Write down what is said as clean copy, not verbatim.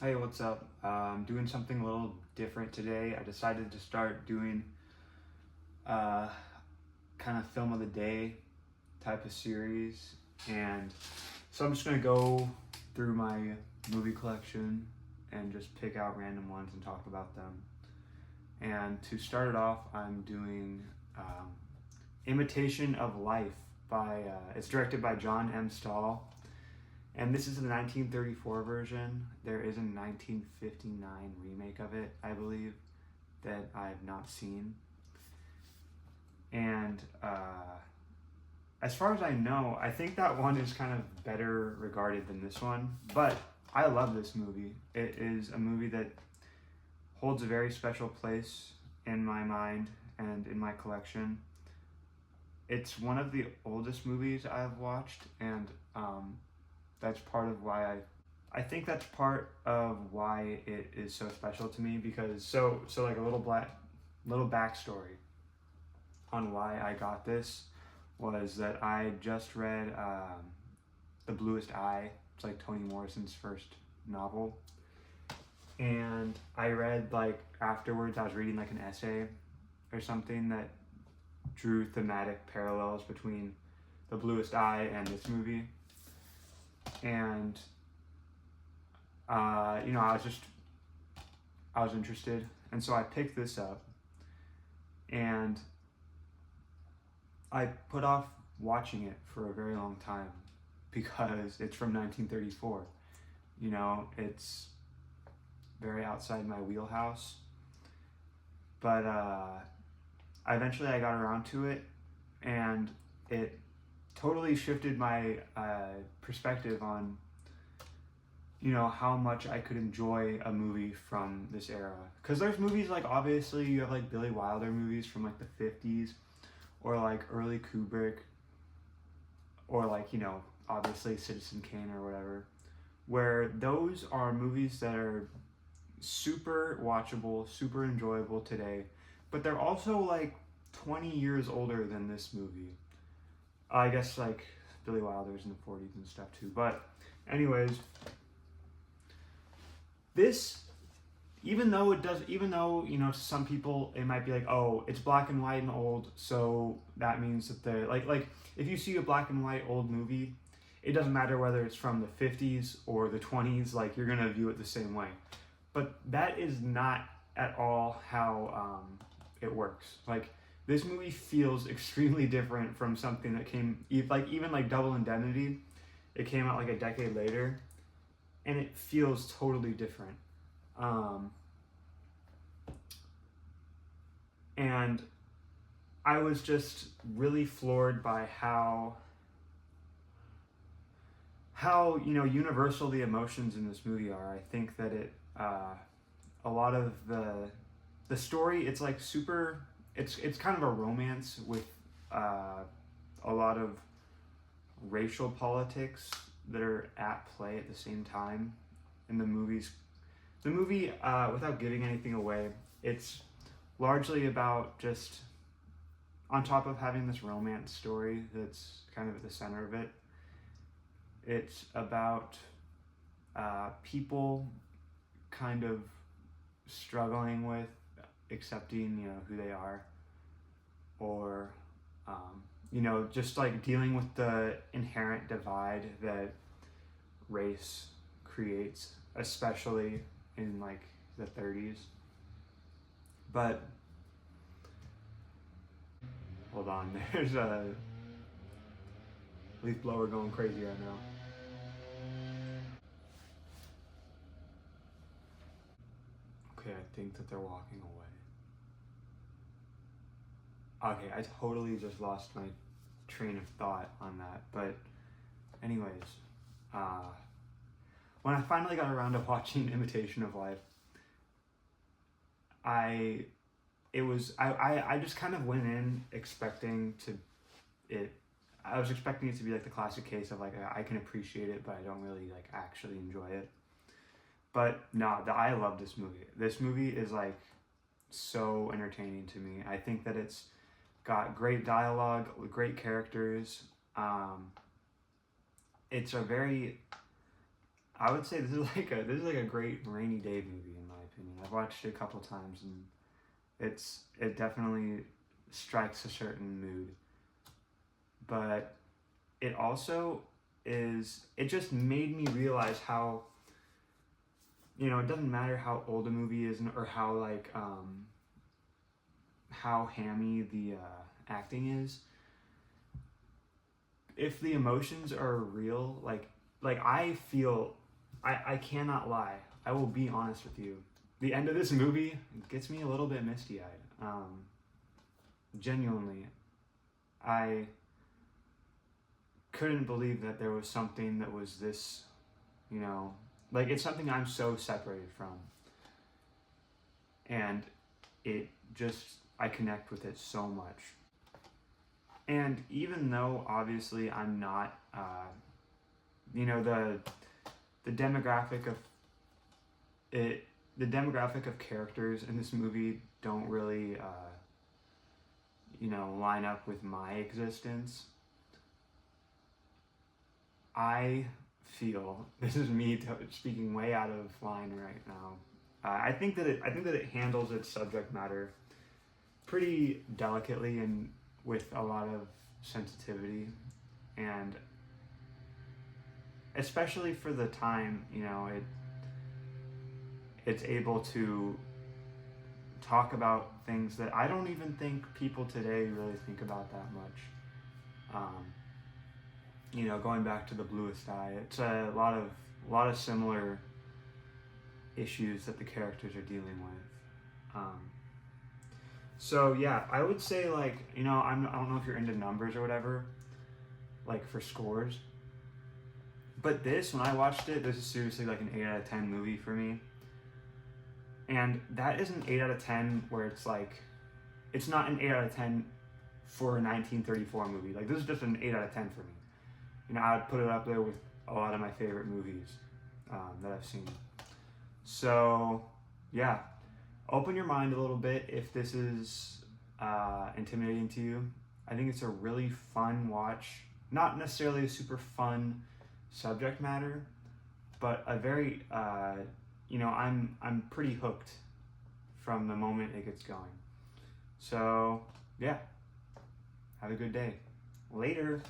Hey, what's up? I'm doing something a little different today. I decided to start doing uh, kind of film of the day type of series, and so I'm just gonna go through my movie collection and just pick out random ones and talk about them. And to start it off, I'm doing Imitation of Life by it's directed by John M. Stahl. And this is the 1934 version. There is a 1959 remake of it, I believe, that I have not seen. And as far as I know, I think that one is kind of better regarded than this one. But I love this movie. It is a movie that holds a very special place in my mind and in my collection. It's one of the oldest movies I've watched, and that's part of why I think that's part of why it is so special to me, because so like a little backstory on why I got this was that I just read The Bluest Eye. It's like Toni Morrison's first novel, and I read, like, afterwards I was reading like an essay or something that drew thematic parallels between The Bluest Eye and this movie. And I was interested, and so I picked this up, and I put off watching it for a very long time because it's from 1934. It's very outside my wheelhouse, but eventually I got around to it, and it totally shifted my perspective on how much I could enjoy a movie from this era. Because there's movies, like, obviously you have like Billy Wilder movies from like the 50s, or like early Kubrick, or like, obviously Citizen Kane or whatever, where those are movies that are super watchable, super enjoyable today, but they're also like 20 years older than this movie. I guess like Billy Wilder's in the 40s and stuff too. But anyways, this, even though to some people it might be like, oh, it's black and white and old, so that means that they're like if you see a black and white old movie, it doesn't matter whether it's from the 50s or the 20s, like, you're gonna view it the same way. But that is not at all how it works. Like, this movie feels extremely different from something that came, like, even like Double Indemnity. It came out like a decade later, and it feels totally different. And I was just really floored by how universal the emotions in this movie are. I think that it a lot of the story, it's like super, it's kind of a romance with a lot of racial politics that are at play at the same time in the movies. The movie, without giving anything away, it's largely about, just on top of having this romance story that's kind of at the center of it, it's about people kind of struggling with accepting, who they are, or just like dealing with the inherent divide that race creates, especially in like the 30s. But hold on, there's a leaf blower going crazy right now. Okay, I think that they're walking away. Okay, I totally just lost my train of thought on that. But anyways, uh, when I finally got around to watching Imitation of Life, I just kind of went in expecting to it. I was expecting it to be like the classic case of like, I can appreciate it, but I don't really like actually enjoy it. But no, I love this movie. This movie is like so entertaining to me. I think that it's got great dialogue, great characters. It's a very I would say this is like a great rainy day movie in my opinion. I've watched it a couple times and it definitely strikes a certain mood. But it also it just made me realize how, it doesn't matter how old a movie is or how like how hammy the acting is. If the emotions are real, like I feel, I cannot lie. I will be honest with you. The end of this movie gets me a little bit misty-eyed. Genuinely, I couldn't believe that there was something that was this, like it's something I'm so separated from, and it just I connect with it so much. And even though obviously I'm not, the demographic of it, the demographic of characters in this movie don't really, line up with my existence. I feel this is me speaking way out of line right now. I think that it handles its subject matter pretty delicately and with a lot of sensitivity, and especially for the time, it's able to talk about things that I don't even think people today really think about that much. Going back to The Bluest Eye, it's a lot of similar issues that the characters are dealing with. So yeah, I would say like, I don't know if you're into numbers or whatever, like for scores. But when I watched it, this is seriously like an 8 out of 10 movie for me. And that is an 8 out of 10 where it's like, it's not an 8 out of 10 for a 1934 movie. Like this is just an 8 out of 10 for me. I'd put it up there with a lot of my favorite movies that I've seen. So yeah, open your mind a little bit if this is intimidating to you. I think it's a really fun watch. Not necessarily a super fun subject matter, but a very, I'm pretty hooked from the moment it gets going. So yeah, have a good day. Later.